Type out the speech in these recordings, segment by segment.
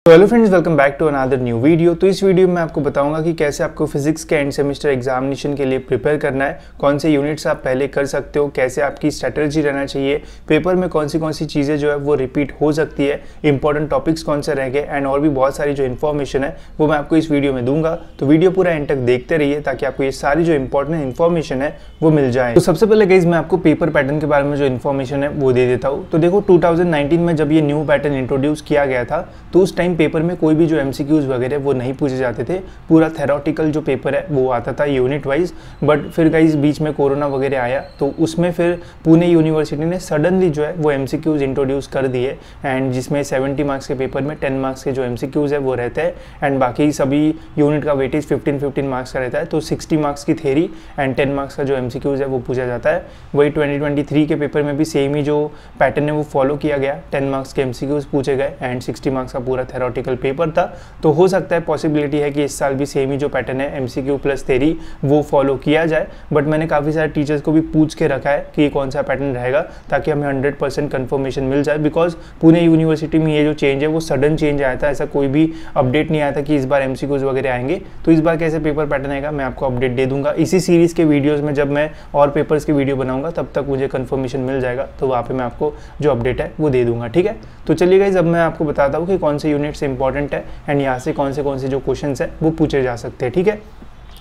तो hello friends, welcome back to another new video. तो इस वीडियो में आपको बताऊंगा कि कैसे आपको फिजिक्स के एंड सेमेस्टर एग्जामिनेशन के लिए प्रिपेयर करना है, कौन से यूनिट्स आप पहले कर सकते हो, कैसे आपकी स्ट्रेटजी रहना चाहिए, पेपर में कौन सी चीज़ें जो है वो रिपीट हो सकती है, इंपॉर्टेंट टॉपिक्स कौन से रह गए एंड और भी बहुत सारी जो इन्फॉर्मेशन है वो मैं आपको इस वीडियो में दूंगा। तो वीडियो पूरा एंड तक देखते रहिए ताकि आपको ये सारी जो इंपॉर्टेंट इन्फॉर्मेशन है वो मिल जाए। तो सबसे पहले गाइस मैं आपको पेपर पैटर्न के बारे में जो इन्फॉर्मेशन है वो दे देता हूँ। तो देखो 2019 में जब ये न्यू पैटर्न इंट्रोड्यूस किया गया था तो उस टाइम पेपर में कोई भी जो एमसीक्यूज वगैरह वो नहीं पूछे जाते थे, पूरा थेरोटिकल जो पेपर है वो आता था यूनिट वाइज। बट फिर गाइस बीच में कोरोना वगैरह आया तो उसमें फिर पुणे यूनिवर्सिटी ने सडनली जो है वो एमसीक्यूज इंट्रोड्यूस कर दिए एंड जिसमें 70 मार्क्स के पेपर में 10 मार्क्स के जो एमसीक्यूज है वो रहते हैं एंड बाकी सभी यूनिट का वेटेज 15 मार्क्स का रहता है। तो 60 मार्क्स की थेरी एंड 10 मार्क्स का जो एमसीक्यूज है वो पूछा जाता है। वही 2023 के पेपर में भी सेम ही जो पैटर्न है वो फॉलो किया गया, 10 मार्क्स के एमसीक्यूज पूछे गए एंड 60 मार्क्स का पूरा थेरोटिकल पेपर था। तो हो सकता है पॉसिबिलिटी है कि इस साल भी सेम ही जो पैटर्न है एमसीक्यू प्लस थ्योरी वो फॉलो किया जाए। बट मैंने काफ़ी सारे टीचर्स को भी पूछ के रखा है कि कौन सा पैटर्न रहेगा ताकि हमें 100% कंफर्मेशन मिल जाए। बिकॉज पुणे यूनिवर्सिटी में ये जो चेंज है वो सडन चेंज आया था, ऐसा कोई भी अपडेट नहीं आया था कि इस बार एमसीक्यूज वगैरह आएंगे। तो इस बार कैसे पेपर पैटर्न आएगा मैं आपको अपडेट दे दूंगा इसी सीरीज़ के वीडियोज़ में। जब मैं और पेपर्स की वीडियो बनाऊंगा तब तक मुझे कंफर्मेशन मिल जाएगा तो वहाँ पे मैं आपको जो अपडेट है वो दे दूंगा, ठीक है। तो चलिए गाइस अब मैं आपको बताता हूँ कि कौन से यूनिट से इंपॉर्टेंट है एंड यहाँ से कौन से जो क्वेश्चंस है वो पूछे जा सकते हैं, ठीक है।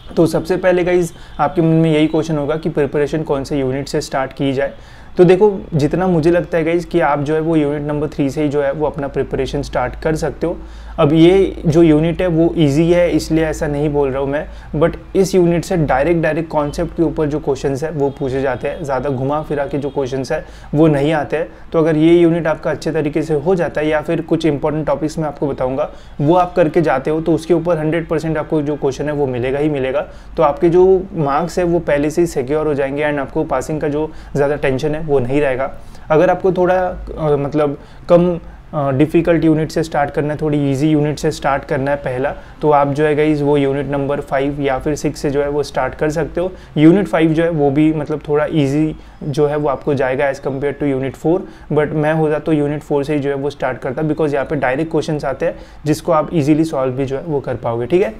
तो सबसे पहले गाइस आपके मन में यही क्वेश्चन होगा कि प्रिपरेशन कौन से यूनिट से स्टार्ट की जाए। तो देखो जितना मुझे लगता है गाइस कि आप जो है वो यूनिट नंबर 3 से ही जो है वो अपना प्रिपरेशन स्टार्ट कर सकते हो। अब ये जो यूनिट है वो इजी है इसलिए ऐसा नहीं बोल रहा हूँ मैं, बट इस यूनिट से डायरेक्ट कॉन्सेप्ट के ऊपर जो क्वेश्चंस है वो पूछे जाते हैं, ज़्यादा घुमा फिरा के जो क्वेश्चंस है वो नहीं आते हैं। तो अगर ये यूनिट आपका अच्छे तरीके से हो जाता है या फिर कुछ इंपॉर्टेंट टॉपिक्स में आपको बताऊँगा वो आप करके जाते हो तो उसके ऊपर 100% आपको जो क्वेश्चन है वो मिलेगा ही मिलेगा। तो आपके जो मार्क्स है वो पहले से ही सिक्योर हो जाएंगे एंड आपको पासिंग का जो ज़्यादा टेंशन है वो नहीं रहेगा। अगर आपको थोड़ा मतलब कम डिफ़िकल्ट यूनिट से स्टार्ट करना है, थोड़ी इजी यूनिट से स्टार्ट करना है पहला, तो आप जो है गाइस वो यूनिट नंबर 5 या फिर 6 से जो है वो स्टार्ट कर सकते हो। यूनिट 5 जो है वो भी मतलब थोड़ा इजी जो है वो आपको जाएगा as compare to unit 4। But मैं होता तो यूनिट 4 से ही जो है वो स्टार्ट करता बिकॉज यहाँ पे डायरेक्ट क्वेश्चन आते हैं जिसको आप इजीली सॉल्व भी जो है वो कर पाओगे, ठीक है।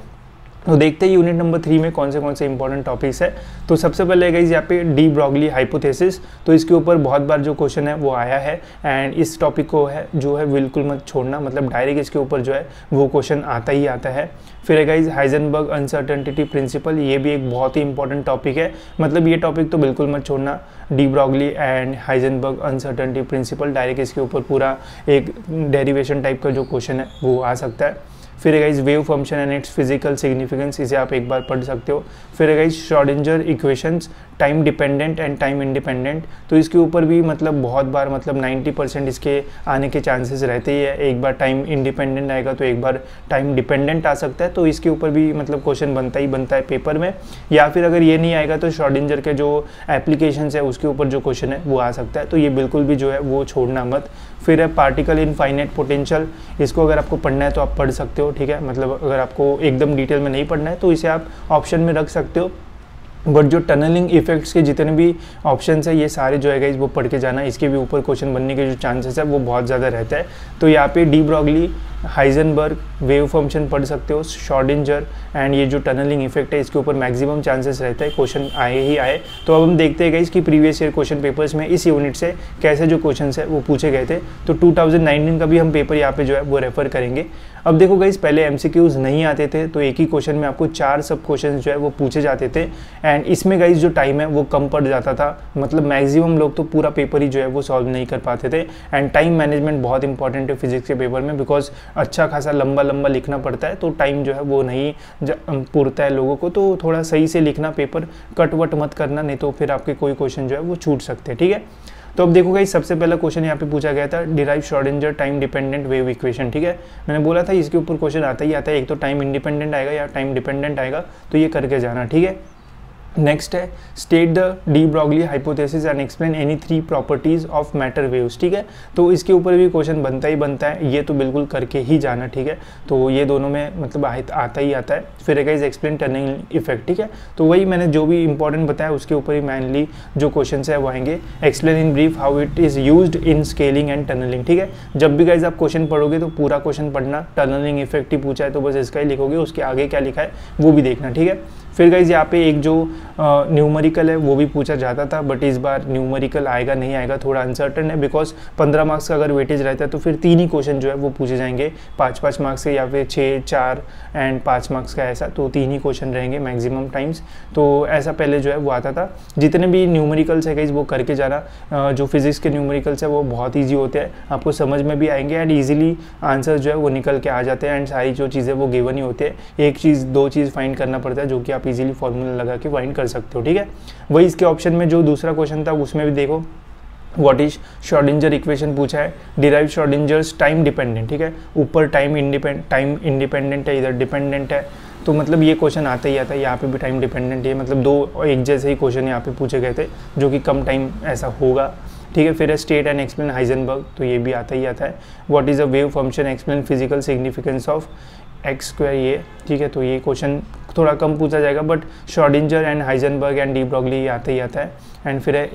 तो देखते हैं यूनिट नंबर 3 में कौन से इंपॉर्टेंट टॉपिक्स है। तो सबसे पहले गाइस यहाँ पे डी ब्रॉगली हाइपोथेसिस, तो इसके ऊपर बहुत बार जो क्वेश्चन है वो आया है एंड इस टॉपिक को है जो है बिल्कुल मत छोड़ना, मतलब डायरेक्ट इसके ऊपर जो है वो क्वेश्चन आता ही आता है। फिर है गाइस हाइजेनबर्ग अनसर्टेनिटी प्रिंसिपल, ये भी एक बहुत ही इंपॉर्टेंट टॉपिक है, मतलब ये टॉपिक तो बिल्कुल मत छोड़ना। De Broglie and Heisenberg uncertainty principle, direct इसके ऊपर पूरा एक डेरिवेशन टाइप का जो क्वेश्चन है वो आ सकता है। फिर है guys wave function and it's physical significance, इसे आप एक बार पढ़ सकते हो। फिर है guys Schrodinger equations, time dependent and time independent, तो इसके ऊपर भी मतलब बहुत बार मतलब 90% इसके आने के चांसेस रहते ही है। एक बार टाइम इंडिपेंडेंट आएगा तो एक बार टाइम डिपेंडेंट आ सकता है, तो इसके ऊपर भी मतलब क्वेश्चन बनता ही बनता है पेपर में। या फिर अगर ये नहीं आएगा तो श्रोडिंगर के जो एप्लीकेशंस है उसके ऊपर जो क्वेश्चन है वो आ सकता है, तो ये बिल्कुल भी जो है वो छोड़ना मत। फिर है पार्टिकल इन फाइनाइट पोटेंशियल, इसको अगर आपको पढ़ना है तो आप पढ़ सकते हो, ठीक है। मतलब अगर आपको एकदम डिटेल में नहीं पढ़ना है तो इसे आप ऑप्शन में रख सकते हो। बट जो टनलिंग इफेक्ट्स के जितने भी ऑप्शंस है ये सारे जो है गाइस वो पढ़ के जाना, इसके भी ऊपर क्वेश्चन बनने के जो चांसेस है वो बहुत ज़्यादा रहता है। तो यहाँ पे de Broglie, Heisenberg, wave function पढ़ सकते हो, श्रोडिंगर एंड ये जो टनलिंग इफेक्ट है इसके ऊपर मैक्सिमम चांसेस रहता है क्वेश्चन आए ही आए। तो अब हम देखते हैं गाइस कि प्रीवियस ईयर क्वेश्चन पेपर्स में इस यूनिट से कैसे जो क्वेश्चंस है वो पूछे गए थे। तो 2019 का भी हम पेपर यहाँ पे जो है वो रेफर करेंगे। अब देखो गाइस पहले एमसीक्यूज नहीं आते थे तो एक ही क्वेश्चन में आपको 4 सब क्वेश्चन जो है वो पूछे जाते थे एंड इसमें गाइस जो टाइम है वो कम पड़ जाता था, मतलब मैक्सिमम लोग तो पूरा पेपर ही जो है वो सॉल्व नहीं कर पाते थे। एंड टाइम मैनेजमेंट बहुत इंपॉर्टेंट है फिजिक्स के पेपर में, बिकॉज अच्छा खासा लंबा लिखना पड़ता है तो टाइम जो है वो नहीं पूरता है लोगों को। तो थोड़ा सही से लिखना, पेपर कट वट मत करना, नहीं तो फिर आपके कोई क्वेश्चन जो है वो छूट सकते हैं, ठीक है। तो अब देखो गाइस सबसे पहला क्वेश्चन यहाँ पे पूछा गया था derive Schrodinger time dependent wave equation, ठीक है। मैंने बोला था इसके ऊपर क्वेश्चन आता ही आता है, एक तो टाइम इंडिपेंडेंट आएगा या टाइम डिपेंडेंट आएगा, तो ये करके जाना, ठीक है। नेक्स्ट है state the de Broglie hypothesis and explain any 3 properties of matter waves. ठीक है, तो इसके ऊपर भी क्वेश्चन बनता ही बनता है, ये तो बिल्कुल करके ही जाना। ठीक है, तो ये दोनों में मतलब आता ही आता है। फिर है गाइस एक्सप्लेन टनलिंग इफेक्ट। ठीक है, तो वही मैंने जो भी इंपॉर्टेंट बताया उसके ऊपर ही मेनली जो क्वेश्चन है वो आएंगे। Explain in brief how it is used in scaling and tunnelling. ठीक है, जब भी गाइस आप क्वेश्चन पढ़ोगे तो पूरा क्वेश्चन पढ़ना, टनलिंग इफेक्ट ही पूछा है तो बस इसका ही लिखोगे, उसके आगे क्या लिखा है वो भी देखना। ठीक है, फिर गाइज यहाँ पे एक जो न्यूमेरिकल है वो भी पूछा जाता था, बट इस बार न्यूमेरिकल आएगा नहीं आएगा थोड़ा अनसर्टन है, बिकॉज 15 मार्क्स का अगर वेटेज रहता है तो फिर 3 ही क्वेश्चन जो है वो पूछे जाएंगे, 5-5 मार्क्स के या फिर 6, 4 एंड 5 मार्क्स का, ऐसा तो 3 ही क्वेश्चन रहेंगे मैक्सिमम टाइम्स। तो ऐसा पहले जो है वो आता था। जितने भी न्यूमेरिकल्स है गाइज वो करके जाना। जो फिजिक्स के न्यूमेरिकल्स है वो बहुत ईजी होते हैं, आपको समझ में भी आएंगे एंड ईजिली आंसर जो है वो निकल के आ जाते हैं एंड सारी जो चीज़ें वो गिवन ही होती है। एक चीज़ 2 चीज़ फाइंड करना पड़ता है जो कि आप इजीली फॉर्मूला लगा के फाइंड कर सकते हो। ठीक है, वही इसके ऑप्शन में जो दूसरा क्वेश्चन था उसमें भी देखो व्हाट इज श्रोडिंगर इक्वेशन पूछा है, डिराइव श्रोडिंजर्स टाइम डिपेंडेंट। ठीक है, ऊपर टाइम इंडिपेंडेंट है, इधर डिपेंडेंट है, तो मतलब ये क्वेश्चन आता ही आता है। यहाँ पे भी टाइम डिपेंडेंट है, मतलब 2 एक जैसे ही क्वेश्चन यहाँ पे पूछे गए थे जो कि कम टाइम ऐसा होगा। ठीक है, फिर है स्टेट एंड एक्सप्लेन हाइजेनबर्ग, तो ये भी आता ही आता है। What is a wave function, explain physical significance of x², ये ठीक है, तो ये क्वेश्चन थोड़ा कम पूछा जाएगा, but Schrodinger and Heisenberg and de Broglie आता ही आता है। एंड फिर है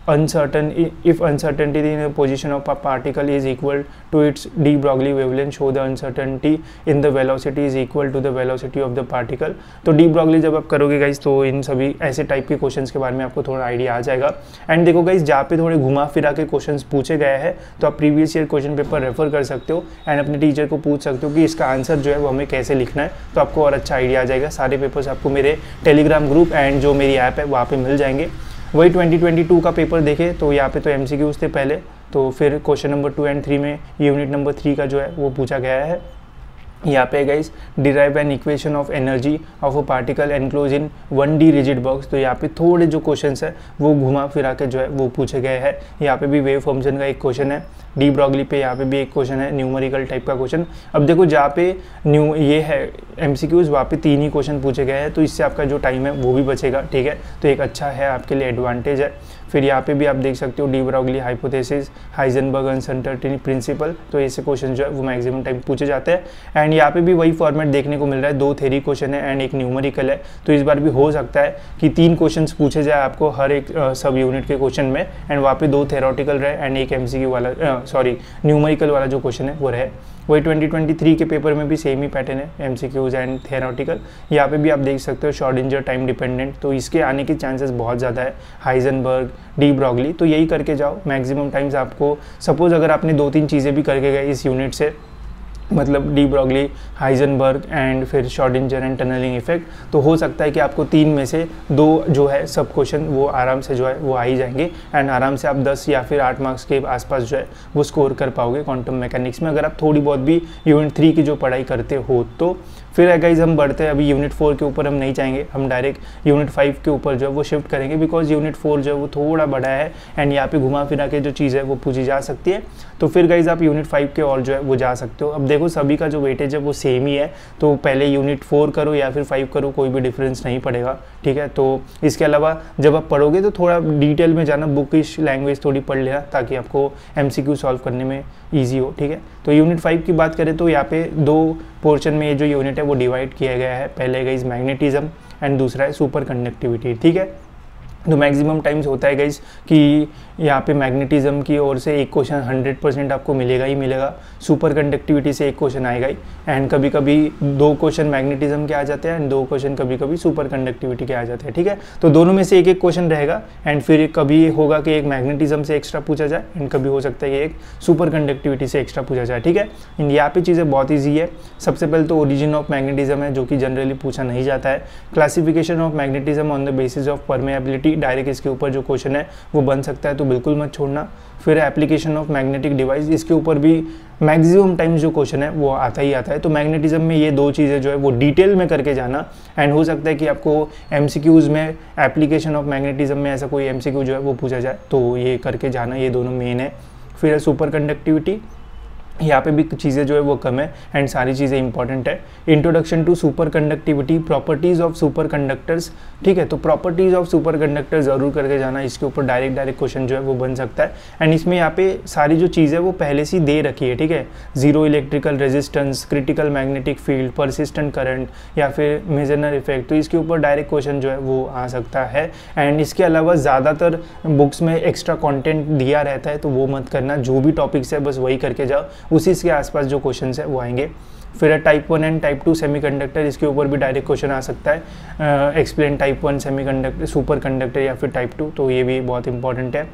if uncertainty in the position of a particle is equal to its de Broglie wavelength, show the uncertainty in the velocity is equal to the velocity of the particle। तो de Broglie जब आप करोगे guys तो इन सभी ऐसे type के questions के बारे में आपको थोड़ा आइडिया आ जाएगा। एंड देखो गाइज जहाँ पे थोड़े घुमा फिरा के क्वेश्चंस पूछे गए हैं तो आप previous year question paper refer कर सकते हो एंड अपने टीचर को पूछ सकते हो कि इसका आंसर जो है वो हमें कैसे लिखना है, तो आपको और अच्छा आइडिया आ जाएगा। सारे पेपर्स आपको मेरे टेलीग्राम ग्रुप एंड जो मेरी ऐप है वहाँ पे मिल जाएंगे। वही 2022 का पेपर देखे तो यहाँ पे तो MCQs थे पहले, तो फिर क्वेश्चन नंबर 2 एंड 3 में यूनिट नंबर 3 का जो है वो पूछा गया है। यहाँ पे guys derive an equation of energy of a particle enclose in 1D rigid box, तो यहाँ पे थोड़े जो क्वेश्चंस है वो घुमा फिरा के जो है वो पूछे गए हैं। यहाँ पे भी वेव फंक्शन का एक क्वेश्चन है, डी ब्रॉगली पे यहाँ पे भी एक क्वेश्चन है, न्यूमेरिकल टाइप का क्वेश्चन। अब देखो जहाँ पे ये है MCQs वहाँ पे 3 ही क्वेश्चन पूछे गए हैं, तो इससे आपका जो टाइम है वो भी बचेगा। ठीक है, तो एक अच्छा है आपके लिए एडवांटेज है। फिर यहाँ पे भी आप देख सकते हो de Broglie hypothesis, Heisenberg uncertainty principle, तो ऐसे क्वेश्चन जो है वो मैक्सिमम टाइम पूछे जाते हैं। एंड यहाँ पे भी वही फॉर्मेट देखने को मिल रहा है, 2 थ्योरी क्वेश्चन है एंड एक न्यूमेरिकल है, तो इस बार भी हो सकता है कि 3 क्वेश्चन पूछे जाए आपको हर एक सब यूनिट के क्वेश्चन में, एंड वहाँ पे 2 थ्योरेटिकल रहे एंड एक MCQ वाला न्यूमेरिकल वाला जो क्वेश्चन है वो रहे। वही 2023 के पेपर में भी सेम ही पैटर्न है, MCQs एंड थ्योरेटिकल। यहाँ पे भी आप देख सकते हो श्रोडिंगर टाइम डिपेंडेंट, तो इसके आने के चांसेस बहुत ज़्यादा है। हाइजेनबर्ग, डी ब्रॉगली, तो यही करके जाओ मैक्सिमम टाइम्स आपको। सपोज अगर आपने 2-3 चीज़ें भी करके गए इस यूनिट से, मतलब डी ब्रॉगली, हाइजेनबर्ग एंड फिर श्रोडिंगर एंड टनलिंग इफेक्ट, तो हो सकता है कि आपको 3 में से 2 जो है सब क्वेश्चन वो आराम से जो है वो आ ही जाएंगे एंड आराम से आप 10 या फिर 8 मार्क्स के आसपास जो है वो स्कोर कर पाओगे क्वांटम मैकेनिक्स में, अगर आप थोड़ी बहुत भी यूनिट 3 की जो पढ़ाई करते हो तो। फिर गाइज हम बढ़ते हैं, अभी यूनिट 4 के ऊपर हम नहीं जाएंगे, हम डायरेक्ट यूनिट 5 के ऊपर जो है वो शिफ्ट करेंगे, बिकॉज यूनिट 4 जो है वो थोड़ा बड़ा है एंड यहाँ पे घुमा फिरा के जो चीज़ है वो पूछी जा सकती है। तो फिर गाइज आप यूनिट 5 के और जो है वो जा सकते हो। अब देखो सभी का जो वेटेज है वो सेम ही है, तो पहले यूनिट 4 करो या फिर 5 करो, कोई भी डिफरेंस नहीं पड़ेगा। ठीक है, तो इसके अलावा जब आप पढ़ोगे तो थोड़ा डिटेल में जाना, बुकिश लैंग्वेज थोड़ी पढ़ लेना ताकि आपको MCQ सॉल्व करने में ईजी हो। ठीक है, तो यूनिट 5 की बात करें तो यहाँ पे 2 पोर्शन में ये जो यूनिट है वो डिवाइड किया गया है। पहले गाइज मैग्नेटिज्म एंड दूसरा है सुपर कंडक्टिविटी। ठीक है, तो मैक्सिमम टाइम्स होता है गाइज कि यहाँ पे मैग्नेटिज्म की ओर से एक क्वेश्चन 100% आपको मिलेगा ही मिलेगा, सुपर कंडक्टिविटी से एक क्वेश्चन आएगा ही, एंड कभी कभी 2 क्वेश्चन मैग्नेटिज्म के आ जाते हैं एंड 2 क्वेश्चन कभी कभी सुपर कंडक्टिविटी के आ जाते हैं। ठीक है, तो दोनों में से एक क्वेश्चन रहेगा एंड फिर कभी होगा कि एक मैग्नेटिज्म से एक्स्ट्रा पूछा जाए एंड कभी हो सकता है कि एक सुपर कंडक्टिविटी से एक्स्ट्रा पूछा जाए। ठीक है, यहाँ पे चीज़ें बहुत ईजी है। सबसे पहले तो ओरिजिन ऑफ मैग्नेटिज्म है जो कि जनरली पूछा नहीं जाता है। Classification of magnetism on the basis of permeability, direct इसके ऊपर जो क्वेश्चन है वो बन सकता है, तो बिल्कुल मत छोड़ना। फिर एप्लीकेशन ऑफ मैग्नेटिक डिवाइस, इसके ऊपर भी मैक्सिमम टाइम्स जो क्वेश्चन है वो आता ही आता है। तो मैग्नेटिज्म में ये 2 चीज़ें जो है वो डिटेल में करके जाना, एंड हो सकता है कि आपको MCQs में एप्लीकेशन ऑफ मैग्नेटिज्म में ऐसा कोई MCQ जो है वो पूछा जाए, तो ये करके जाना, ये दोनों मेन है। फिर सुपर कंडक्टिविटी, यहाँ पे भी चीज़ें जो है वो कम है एंड सारी चीज़ें इंपॉर्टेंट है। Introduction to superconductivity, properties of superconductors, ठीक है, तो प्रॉपर्टीज़ ऑफ सुपर कंडक्टर ज़रूर करके जाना, इसके ऊपर डायरेक्ट क्वेश्चन जो है वो बन सकता है। एंड इसमें यहाँ पे सारी जो चीज़ है वो पहले से दे रखी है, ठीक है, zero electrical resistance, critical magnetic field, persistent current या फिर मेजनर इफेक्ट, तो इसके ऊपर डायरेक्ट क्वेश्चन जो है वो आ सकता है। एंड इसके अलावा ज़्यादातर बुक्स में एक्स्ट्रा कॉन्टेंट दिया रहता है, तो वो मत करना, जो भी टॉपिक्स है बस वही करके जाओ, उसी के आसपास जो क्वेश्चन है वो आएंगे। फिर टाइप 1 एंड टाइप 2 सेमीकंडक्टर, इसके ऊपर भी डायरेक्ट क्वेश्चन आ सकता है, explain type 1 semiconductor, super conductor या फिर टाइप 2, तो ये भी बहुत इंपॉर्टेंट है।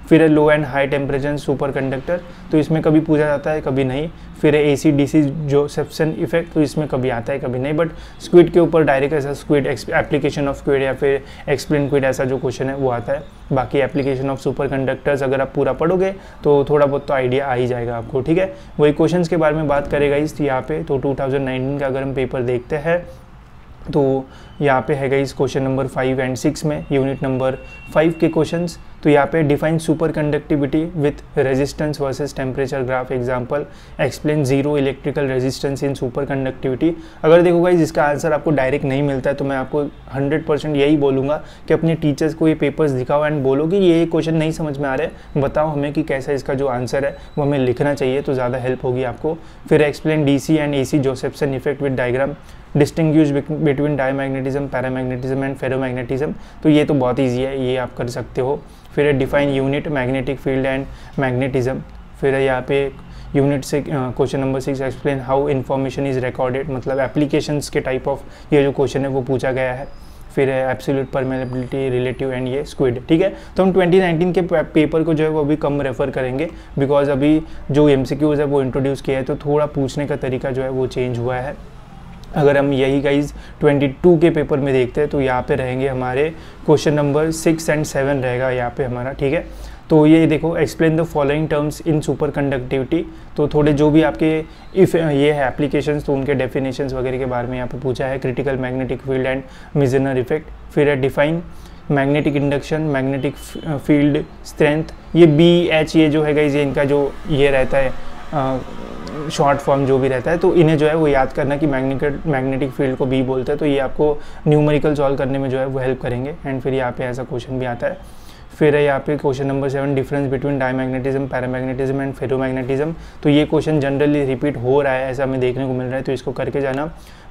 फिर है low and high temperature superconductor, तो इसमें कभी पूछा जाता है कभी नहीं। फिर है AC/DC जोसेफ्सन इफेक्ट, तो इसमें कभी आता है कभी नहीं, बट स्क्विड के ऊपर डायरेक्ट ऐसा स्क्विड एप्लीकेशन ऑफ स्क्विड या फिर एक्सप्लेन क्विड ऐसा जो क्वेश्चन है वो आता है। बाकी एप्लीकेशन ऑफ सुपर कंडक्टर्स अगर आप पूरा पढ़ोगे तो थोड़ा बहुत तो आइडिया आ ही जाएगा आपको, ठीक है। वही क्वेश्चंस के बारे में बात करेगा इस यहाँ पे, तो 2019 का अगर हम पेपर देखते हैं तो यहाँ पे है इस क्वेश्चन नंबर 5 एंड 6 में यूनिट नंबर 5 के क्वेश्चंस, तो यहाँ पे define super conductivity with resistance versus temperature graph, example explain zero electrical resistance in super conductivity. अगर देखो गाइस इसका आंसर आपको डायरेक्ट नहीं मिलता है तो मैं आपको 100% यही बोलूँगा कि अपने टीचर्स को ये पेपर्स दिखाओ एंड बोलो कि ये क्वेश्चन नहीं समझ में आ रहा है, बताओ हमें कि कैसा इसका जो आंसर है वो हमें लिखना चाहिए, तो ज़्यादा हेल्प होगी आपको। फिर explain DC and AC Josephson effect with diagram, distinguish between diamagnetism, paramagnetism and ferromagnetism, तो ये तो बहुत ईजी है, ये आप कर सकते हो। फिर है define unit magnetic field and magnetism, फिर है यहाँ पे यूनिट से question number 6 explain how information is recorded, मतलब एप्लीकेशंस के टाइप ऑफ ये जो क्वेश्चन है वो पूछा गया है। फिर है एब्सोल्यूट परमेबिलिटी, रिलेटिव एंड ये स्क्विड, ठीक है। तो हम 2019 के पेपर को जो है वो अभी कम रेफर करेंगे, बिकॉज अभी जो MCQs है वो इंट्रोड्यूस किया है, तो थोड़ा पूछने का तरीका जो है वो चेंज हुआ है। अगर हम यही गाइज 22 के पेपर में देखते हैं तो यहाँ पे रहेंगे हमारे क्वेश्चन नंबर 6 एंड 7 रहेगा यहाँ पे हमारा, ठीक है। तो ये देखो explain the following terms in super conductivity, तो थोड़े जो भी आपके इफ ये है एप्लीकेशंस तो उनके डेफिनेशंस वगैरह के बारे में यहाँ पे पूछा है, critical magnetic field and Meissner effect. फिर है define magnetic induction, magnetic field strength, ये BH ये जो है गाइज ये इनका जो ये रहता है शॉर्ट फॉर्म जो भी रहता है, तो इन्हें जो है वो याद करना कि मैग्नेटिक फील्ड को B बोलते हैं, तो ये आपको न्यूमेरिकल सॉल्व करने में जो है वो हेल्प करेंगे। एंड फिर यहाँ पे ऐसा क्वेश्चन भी आता है। फिर है यहाँ पे question number 7 difference between diamagnetism, paramagnetism and ferromagnetism, तो ये क्वेश्चन जनरली रिपीट हो रहा है, ऐसा हमें देखने को मिल रहा है, तो इसको करके जाना।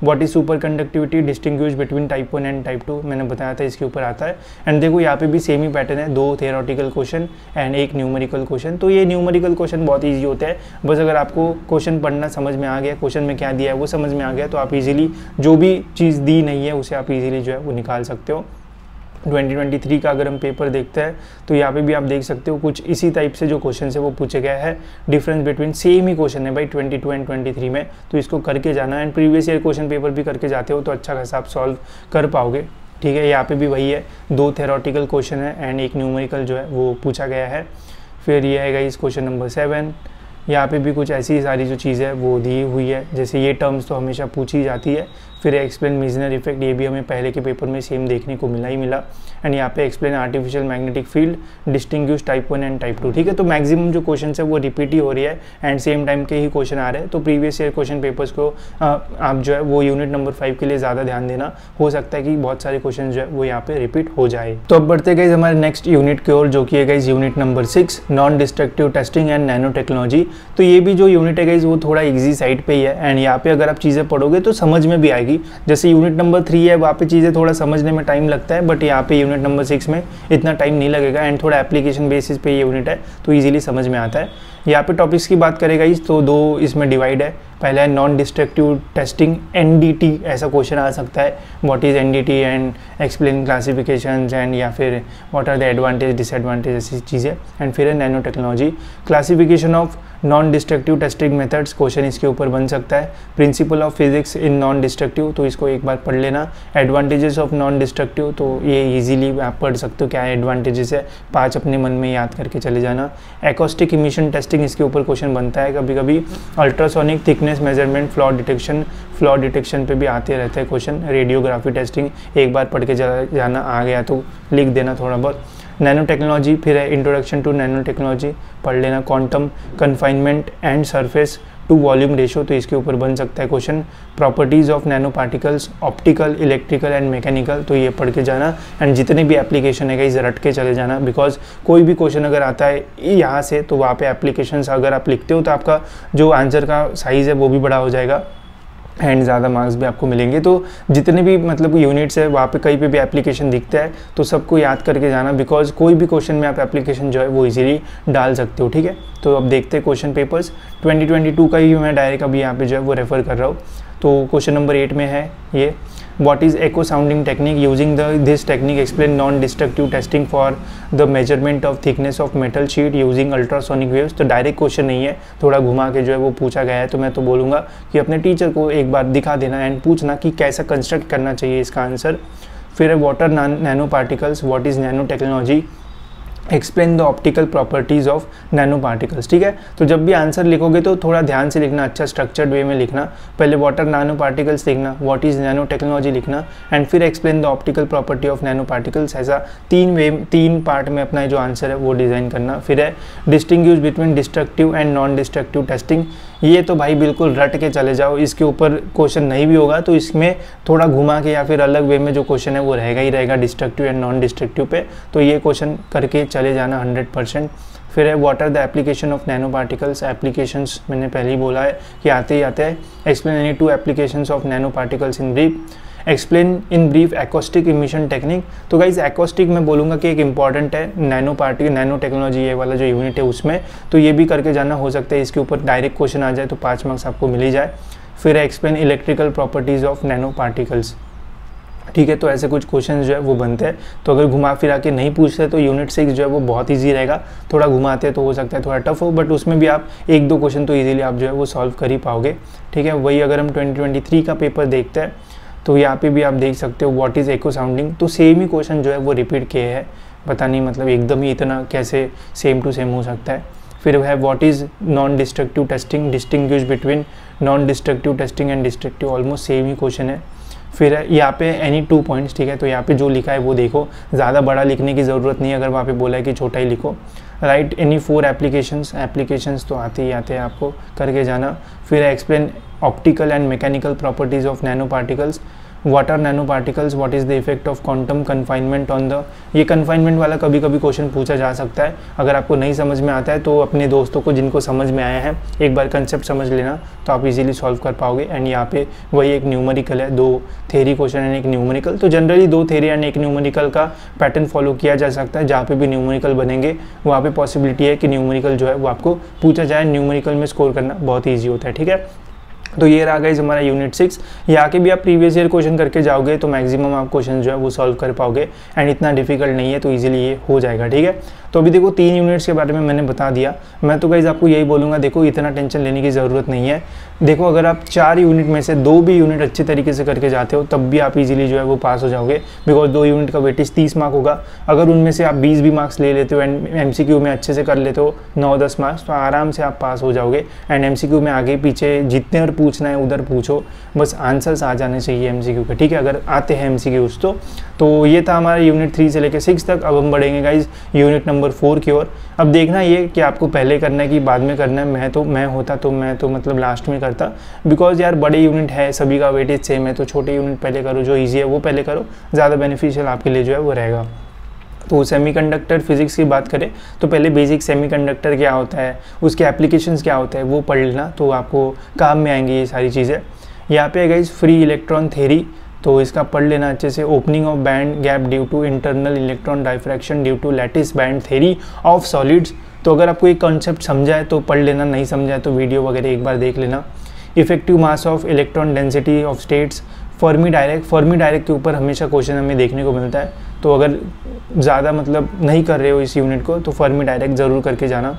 What is super conductivity, distinguish between type 1 and type 2, मैंने बताया था इसके ऊपर आता है। एंड देखो यहाँ पे भी सेम ही पैटर्न है, 2 theoretical question and 1 numerical question, तो ये न्यूमेरिकल क्वेश्चन बहुत ईजी होता है, बस अगर आपको क्वेश्चन पढ़ना समझ में आ गया, क्वेश्चन में क्या दिया है वो समझ में आ गया, तो आप इजीली जो भी चीज़ दी नहीं है उसे आप इजीली जो है वो निकाल सकते हो। 2023 का अगर हम पेपर देखते हैं तो यहाँ पे भी आप देख सकते हो कुछ इसी टाइप से जो क्वेश्चन है वो पूछे गया है, डिफरेंस बिटवीन सेम ही क्वेश्चन है भाई 22 एंड 23 में, तो इसको करके जाना। And previous year question paper भी करके जाते हो तो अच्छा खासा आप सॉल्व कर पाओगे, ठीक है। यहाँ पे भी वही है, 2 थ्योरेटिकल क्वेश्चन है एंड 1 न्यूमेरिकल जो है वो पूछा गया है। फिर ये है इस क्वेश्चन नंबर 7, यहाँ पे भी कुछ ऐसी सारी जो चीज़ें है वो दी हुई है, जैसे ये टर्म्स तो हमेशा पूछी जाती है। फिर एक्सप्लेन मेजनर इफेक्ट, ये भी हमें पहले के पेपर में सेम देखने को मिला। एंड यहाँ पे explain artificial magnetic field, distinguish type 1 and type 2, ठीक है। तो मैक्सिमम जो क्वेश्चन है वो रिपीट ही हो रही है एंड सेम टाइम के ही क्वेश्चन आ रहे हैं, तो प्रीवियस ईयर क्वेश्चन पेपर्स को आप जो है वो यूनिट नंबर 5 के लिए ज़्यादा ध्यान देना, हो सकता है कि बहुत सारे क्वेश्चन जो है वो यहाँ पे रिपीट हो जाए। तो अब बढ़ते गए हमारे नेक्स्ट यूनिट की ओर, जो कि है guys unit number 6 non destructive testing and nano technology. तो ये भी जो यूनिट है गाइस वो थोड़ा ईजी साइड पे ही है एंड यहाँ पे अगर आप चीज़ें पढ़ोगे तो समझ में भी आएगी। जैसे यूनिट नंबर 3 है, वहाँ पे चीज़ें थोड़ा समझने में टाइम लगता है, बट यहाँ पे यूनिट नंबर 6 में इतना टाइम नहीं लगेगा एंड थोड़ा एप्लीकेशन बेसिस पे ये यूनिट है तो इजीली समझ में आता है। यहाँ पे टॉपिक्स की बात करेगा इस तो 2 इसमें डिवाइड है। पहला है नॉन डिस्ट्रक्टिव टेस्टिंग, NDT ऐसा क्वेश्चन आ सकता है, what is NDT and explain classifications and या फिर what are the advantage disadvantage ऐसी चीज़ें। एंड फिर है nanotechnology, classification of non destructive testing methods, question इसके ऊपर बन सकता है। Principle of physics in non destructive, तो इसको एक बार पढ़ लेना। एडवांटेजेस ऑफ नॉन डिस्ट्रक्टिव, तो ये इजीली आप पढ़ सकते हो क्या एडवांटेजेस है, 5 अपने मन में याद करके चले जाना। एकॉस्टिक इमिशन टेस्टिंग, इसके ऊपर क्वेश्चन बनता है कभी कभी। Ultrasonic thickness measurement, flaw detection पे भी आते रहते हैं क्वेश्चन। रेडियोग्राफी टेस्टिंग एक बार पढ़ के जाना, आ गया तो लिख देना थोड़ा बहुत। नैनो टेक्नोलॉजी, फिर है इंट्रोडक्शन टू नैनो टेक्नोलॉजी पढ़ लेना। Quantum confinement and surface to volume ratio, तो इसके ऊपर बन सकता है question. Properties of nano particles, optical, electrical and mechanical, तो ये पढ़ के जाना। एंड जितने भी एप्लीकेशन है इसे रट के चले जाना, बिकॉज कोई भी क्वेश्चन अगर आता है यहाँ से तो वहाँ पे एप्लीकेशंस अगर आप लिखते हो तो आपका जो आंसर का साइज़ है वो भी बड़ा हो जाएगा एंड ज़्यादा मार्क्स भी आपको मिलेंगे। तो जितने भी मतलब यूनिट्स है वहाँ पे कहीं पे भी एप्लीकेशन दिखता है तो सबको याद करके जाना, बिकॉज कोई भी क्वेश्चन में आप एप्लीकेशन जो है वो इजीली डाल सकते हो, ठीक है। तो अब देखते हैं क्वेश्चन पेपर्स 2022 का ही मैं डायरेक्ट अभी यहाँ पे जो है वो रेफ़र कर रहा हूँ। तो क्वेश्चन नंबर 8 में है ये, what is echo sounding technique, using this technique explain non destructive testing for the measurement of thickness of metal sheet using ultrasonic waves। तो डायरेक्ट क्वेश्चन नहीं है, थोड़ा घुमा के जो है वो पूछा गया है, तो मैं तो बोलूँगा कि अपने टीचर को एक बार दिखा देना एंड पूछना कि कैसा कंस्ट्रक्ट करना चाहिए इसका आंसर। फिर है water nano particles, what is nano technology, explain the optical properties of nano particles, ठीक है। तो जब भी आंसर लिखोगे तो थोड़ा ध्यान से लिखना, अच्छा स्ट्रक्चर्ड वे में लिखना। पहले वाटर नैनो पार्टिकल्स लिखना, व्हाट इज़ नैनो टेक्नोलॉजी लिखना एंड फिर explain the optical property of nano particles. ऐसा तीन पार्ट में अपना जो आंसर है वो डिज़ाइन करना। फिर है distinguish between destructive and non destructive testing, ये तो भाई बिल्कुल रट के चले जाओ, इसके ऊपर क्वेश्चन नहीं भी होगा तो इसमें थोड़ा घुमा के या फिर अलग वे में जो क्वेश्चन है वो रहेगा ही रहेगा डिस्ट्रक्टिव एंड नॉन डिस्ट्रक्टिव पे, तो ये क्वेश्चन करके चले जाना 100%। फिर है what are the application of nano particles, applications मैंने पहले ही बोला है कि आते ही आते हैं। Explain any 2 applications of nano particles in brief, explain in brief acoustic emission technique. तो गाइज एकॉस्टिक मैं बोलूँगा कि एक इंपॉर्टेंट है नैनो टेक्नोलॉजी ये वाला जो यूनिट है उसमें, तो ये भी करके जाना, हो सकता है इसके ऊपर डायरेक्ट क्वेश्चन आ जाए तो 5 मार्क्स आपको मिल ही जाए। फिर explain electrical properties of nano particles, ठीक है। तो ऐसे कुछ क्वेश्चन जो है वो बनते हैं, तो अगर घुमा फिरा के नहीं पूछते तो यूनिट 6 जो है वो बहुत ईजी रहेगा। थोड़ा घुमाते हैं तो हो सकता है थोड़ा टफ हो, बट उसमें भी आप 1-2 क्वेश्चन तो ईजिली आप जो है वो सॉल्व कर ही पाओगे, ठीक है। वही अगर हम 2023 का पेपर देखते हैं तो यहाँ पे भी आप देख सकते हो व्हाट इज़ एको साउंडिंग, तो सेम ही क्वेश्चन जो है वो रिपीट किए हैं, पता नहीं मतलब एकदम ही इतना कैसे सेम टू सेम हो सकता है। फिर है what is non destructive testing, distinguish between non destructive testing and destructive, almost same he question है। फिर है यहाँ पे एनी 2 पॉइंट्स, ठीक है। तो यहाँ पे जो लिखा है वो देखो, ज़्यादा बड़ा लिखने की ज़रूरत नहीं है, अगर वहाँ पे बोला है कि छोटा ही लिखो। राइट एनी 4 एप्लीकेशंस तो आते ही आते हैं, आपको करके जाना। फिर explain optical and mechanical properties of nano particles, what are nano particles, what is the effect of quantum confinement on the, ये कन्फाइनमेंट वाला कभी कभी क्वेश्चन पूछा जा सकता है। अगर आपको नहीं समझ में आता है तो अपने दोस्तों को जिनको समझ में आया है एक बार कंसेप्ट समझ लेना, तो आप इजीली सॉल्व कर पाओगे। एंड यहाँ पे वही एक न्यूमेरिकल है, 2 थ्योरी क्वेश्चन एंड एक न्यूमेरिकल, तो जनरली 2 थ्योरी एंड एक न्यूमेरिकल का पैटर्न फॉलो किया जा सकता है। जहाँ पे भी न्यूमेरिकल बनेंगे वहाँ पे पॉसिबिलिटी है कि न्यूमेरिकल जो है वो आपको पूछा जाए, न्यूमेरिकल में स्कोर करना बहुत ईजी होता है, ठीक है। तो ये रहा गाइस हमारा यूनिट 6, यहाँ के भी आप प्रीवियस ईयर क्वेश्चन करके जाओगे तो मैक्सिमम आप क्वेश्चन जो है वो सॉल्व कर पाओगे एंड इतना डिफिकल्ट नहीं है, तो इजीली ये हो जाएगा, ठीक है। तो अभी देखो 3 यूनिट्स के बारे में मैंने बता दिया, मैं तो गाइस आपको यही बोलूँगा, देखो इतना टेंशन लेने की ज़रूरत नहीं है। देखो अगर आप 4 यूनिट में से 2 भी यूनिट अच्छे तरीके से करके जाते हो तब भी आप इजीली जो है वो पास हो जाओगे, बिकॉज 2 यूनिट का वेटेज 30 मार्क होगा। अगर उनमें से आप 20 भी मार्क्स ले लेते हो एंड MCQ में अच्छे से कर लेते हो 9-10 मार्क्स, तो आराम से आप पास हो जाओगे। एंड MCQ में आगे पीछे जितने और पूछना है उधर पूछो, बस आंसर्स आ जाने चाहिए MCQ के, ठीक है, अगर आते हैं MCQs तो ये था हमारा यूनिट 3 से लेकर 6 तक। अब हम बढ़ेंगे गाइज यूनिट नंबर 4 की ओर। अब देखना ये कि आपको पहले करना है कि बाद में करना है। मैं होता तो मैं तो मतलब लास्ट में करता, बिकॉज यार बड़े यूनिट है, सभी का वेटेज सेम है, तो छोटे यूनिट पहले करो, जो ईजी है वो पहले करो, ज़्यादा बेनिफिशियल आपके लिए जो है वो रहेगा। तो सेमीकंडक्टर फिजिक्स की बात करें तो पहले बेसिक सेमीकंडक्टर क्या होता है, उसके एप्लीकेशंस क्या होता है वो पढ़ लेना, तो आपको काम में आएंगी ये सारी चीज़ें। यहाँ पे गाइस फ्री इलेक्ट्रॉन थ्योरी, तो इसका पढ़ लेना अच्छे से। Opening of band gap due to internal electron diffraction due to lattice band theory of solids, तो अगर आपको ये कॉन्सेप्ट समझा है तो पढ़ लेना, नहीं समझा है तो वीडियो वगैरह एक बार देख लेना। Effective mass of electron density of states, Fermi direct के ऊपर हमेशा क्वेश्चन हमें देखने को मिलता है, तो अगर ज़्यादा मतलब नहीं कर रहे हो इस यूनिट को तो फर्मी डायरेक्ट ज़रूर करके जाना।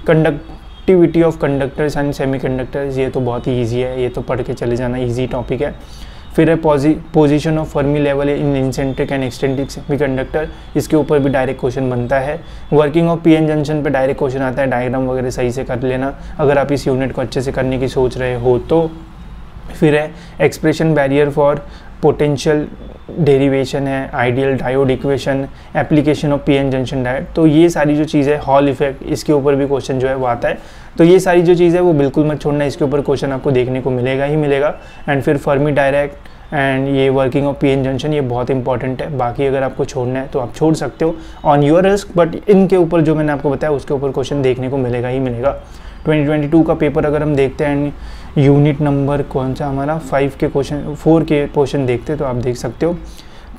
Conductivity of conductors and semiconductors, ये तो बहुत ही ईजी है, ये तो पढ़ के चले जाना, ईजी टॉपिक है। फिर है position of Fermi level in इंसेंट्रिक एंड एक्सटेंट्रिक सेमीकंडक्टर, इसके ऊपर भी डायरेक्ट क्वेश्चन बनता है। वर्किंग ऑफ PN जंक्शन पे डायरेक्ट क्वेश्चन आता है, डायग्राम वगैरह सही से कर लेना अगर आप इस यूनिट को अच्छे से करने की सोच रहे हो तो। फिर है expression barrier for potential derivation है, ideal diode equation, application of PN junction diode. तो ये सारी जो चीज़ है, हॉल इफेक्ट, इसके ऊपर भी क्वेश्चन जो है वो आता है। तो ये सारी जो चीज़ है वो बिल्कुल मत छोड़ना, इसके ऊपर क्वेश्चन आपको देखने को मिलेगा ही मिलेगा। एंड फिर फर्मी डायरेक्ट एंड ये वर्किंग ऑफ पीएन जंक्शन, ये बहुत इंपॉर्टेंट है। बाकी अगर आपको छोड़ना है तो आप छोड़ सकते हो ऑन योर रिस्क, बट इनके ऊपर जो मैंने आपको बताया उसके ऊपर क्वेश्चन देखने को मिलेगा ही मिलेगा। 2022 का पेपर अगर हम देखते हैं, यूनिट नंबर कौन सा हमारा 4 के क्वेश्चन देखते हैं तो आप देख सकते हो।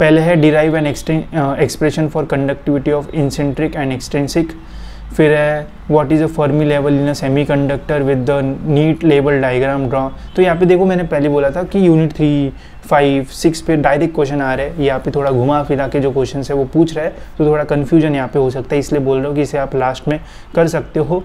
पहले है derive an expression for conductivity of इंसेंट्रिक एंड एक्सटेंसिक। फिर है what is a Fermi level in a semiconductor with the neat level diagram draw. तो यहाँ पे देखो मैंने पहले बोला था कि यूनिट 3, 5, 6 पे डायरेक्ट क्वेश्चन आ रहे हैं, यहाँ पे थोड़ा घुमा फिरा के जो क्वेश्चन है वो पूछ रहा है, तो थोड़ा कन्फ्यूजन यहाँ पे हो सकता है, इसलिए बोल रहा हूँ कि इसे आप लास्ट में कर सकते हो।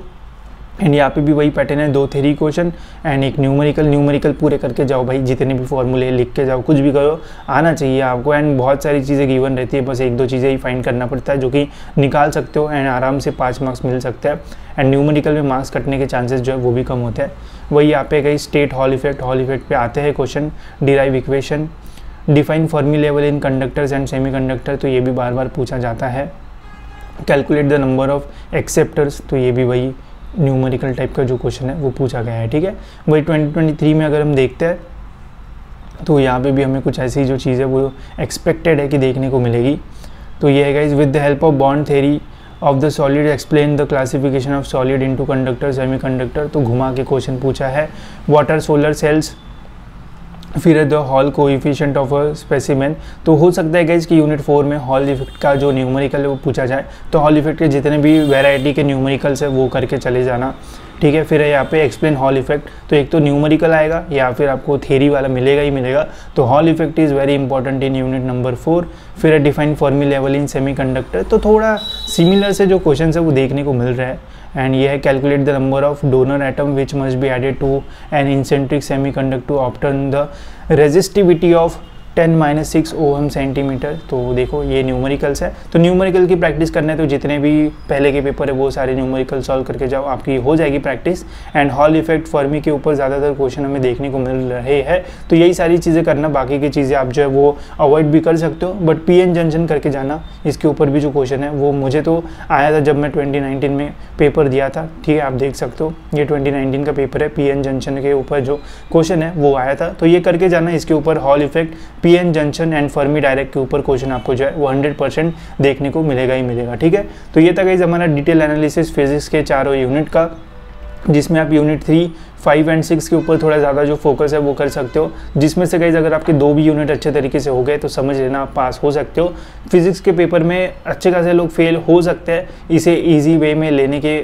एंड यहाँ पे भी वही पैटर्न है, 2 थ्योरी क्वेश्चन एंड एक न्यूमेरिकल पूरे करके जाओ भाई, जितने भी फॉर्मूले लिख के जाओ, कुछ भी करो, आना चाहिए आपको। एंड बहुत सारी चीज़ें गिवन रहती है, बस 1-2 चीज़ें ही फाइंड करना पड़ता है जो कि निकाल सकते हो एंड आराम से 5 मार्क्स मिल सकते हैं। एंड न्यूमेरिकल में मार्क्स कटने के चांसेस जो है वो भी कम होते हैं। वही यहाँ पे गई स्टेट हॉल इफेक्ट पे आते हैं question, derive equation, define Fermi level in conductors and semiconductor, तो ये भी बार बार पूछा जाता है। Calculate the number of acceptors, तो ये भी वही न्यूमेरिकल टाइप का जो क्वेश्चन है वो पूछा गया है, ठीक है। वही 2023 में अगर हम देखते हैं तो यहाँ पे भी हमें कुछ ऐसी जो चीज़ है वो एक्सपेक्टेड है कि देखने को मिलेगी। तो ये है guys, with the help of bond theory of the solid explain the classification of solid into conductor semiconductor. तो घुमा के क्वेश्चन पूछा है। व्हाट आर सोलर सेल्स, फिर the hall coefficient of a specimen. तो हो सकता है गाइस कि यूनिट 4 में हॉल इफेक्ट का जो न्यूमेरिकल है वो पूछा जाए, तो हॉल इफेक्ट के जितने भी वैरायटी के न्यूमेरिकल्स है वो करके चले जाना, ठीक है। फिर यहाँ पे एक्सप्लेन हॉल इफेक्ट, तो एक तो न्यूमेरिकल आएगा या फिर आपको थ्योरी वाला मिलेगा ही मिलेगा। तो hall effect is very important in unit number 4। फिर डिफाइन फर्मी लेवल इन सेमीकंडक्टर, तो थोड़ा सिमिलर से जो क्वेश्चन है वो देखने को मिल रहा है। एंड ये है calculate the number of donor atom which must be added to an इंसेंट्रिक semiconductor to obtain the resistivity of 10-6 ohm centimetre. तो देखो ये न्यूमेरिकल्स है, तो न्यूमेरिकल की प्रैक्टिस करना है तो जितने भी पहले के पेपर है वो सारे न्यूमेरिकल सॉल्व करके जाओ, आपकी हो जाएगी practice. And hall effect Fermi के ऊपर ज़्यादातर क्वेश्चन हमें देखने को मिल रहे हैं, तो यही सारी चीज़ें करना, बाकी की चीज़ें आप जो है वो अवॉइड भी कर सकते हो, बट पीएन जंक्शन करके जाना। इसके ऊपर भी जो क्वेश्चन है वो मुझे तो आया था जब मैं 2019 में पेपर दिया था, ठीक है, आप देख सकते हो ये 2019 का पेपर है, पीएन जंक्शन के ऊपर जो क्वेश्चन है वो आया था, तो ये करके जाना। इसके ऊपर hall effect, PN junction and Fermi direct के ऊपर क्वेश्चन आपको जो है वो 100% देखने को मिलेगा ही मिलेगा, ठीक है। तो ये था गाइस हमारा डिटेल एनालिसिस फिजिक्स के चारों यूनिट का, जिसमें आप यूनिट 3, 5 एंड 6 के ऊपर थोड़ा ज़्यादा जो फोकस है वो कर सकते हो, जिसमें से गाइस अगर आपके 2 भी यूनिट अच्छे तरीके से हो गए तो समझ लेना आप पास हो सकते हो। फिजिक्स के पेपर में अच्छे खासे लोग फेल हो सकते हैं इसे ईजी वे में लेने के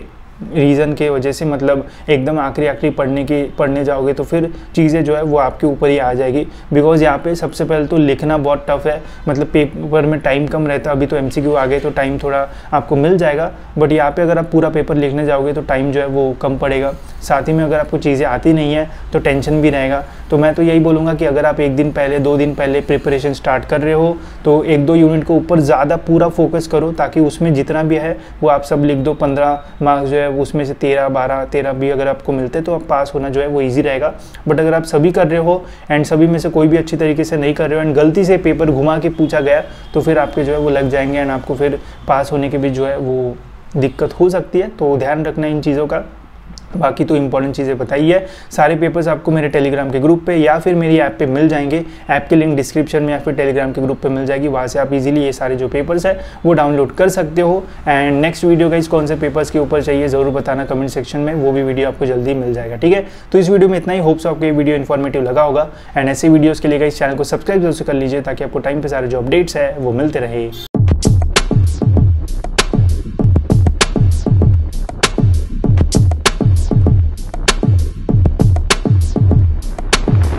रीज़न के वजह से, मतलब एकदम आखिरी पढ़ने जाओगे तो फिर चीज़ें जो है वो आपके ऊपर ही आ जाएगी। बिकॉज यहाँ पे सबसे पहले तो लिखना बहुत टफ है, मतलब पेपर में टाइम कम रहता है, अभी तो एमसीक्यू आ गए तो टाइम थोड़ा आपको मिल जाएगा, बट यहाँ पे अगर आप पूरा पेपर लिखने जाओगे तो टाइम जो है वो कम पड़ेगा। साथ ही में अगर आपको चीज़ें आती नहीं है तो टेंशन भी रहेगा। तो मैं तो यही बोलूँगा कि अगर आप 1 दिन पहले 2 दिन पहले प्रिपरेशन स्टार्ट कर रहे हो तो 1-2 यूनिट के ऊपर ज़्यादा पूरा फोकस करो, ताकि उसमें जितना भी है वो आप सब लिख दो। 15 मार्क्स जो है उसमें से 13 भी अगर आपको मिलते तो आप पास होना जो है वो ईजी रहेगा। बट अगर आप सभी कर रहे हो एंड सभी में से कोई भी अच्छी तरीके से नहीं कर रहे हो एंड गलती से पेपर घुमा के पूछा गया तो फिर आपके जो है वो लग जाएंगे एंड आपको फिर पास होने के भी जो है वो दिक्कत हो सकती है। तो ध्यान रखना इन चीज़ों का। बाकी तो इंपॉर्टेंट चीज़ें बताई है। सारे पेपर्स आपको मेरे टेलीग्राम के ग्रुप पे या फिर मेरी ऐप पे मिल जाएंगे। ऐप की लिंक डिस्क्रिप्शन में या फिर टेलीग्राम के ग्रुप पे मिल जाएगी, वहाँ से आप इजीली ये सारे जो पेपर्स है वो डाउनलोड कर सकते हो। एंड नेक्स्ट वीडियो गाइस कौन से पेपर्स के ऊपर चाहिए ज़रूर बताना कमेंट सेक्शन में, वो भी वीडियो आपको जल्दी मिल जाएगा, ठीक है। तो इस वीडियो में इतना ही, होप्स आपको ये वीडियो इन्फॉर्मेटिव लगा होगा। एंड ऐसे वीडियोज़ के लिए इस चैनल को सब्सक्राइब जरूर कर लीजिए ताकि आपको टाइम पर सारे जो अपडेट्स है वो मिलते रहे।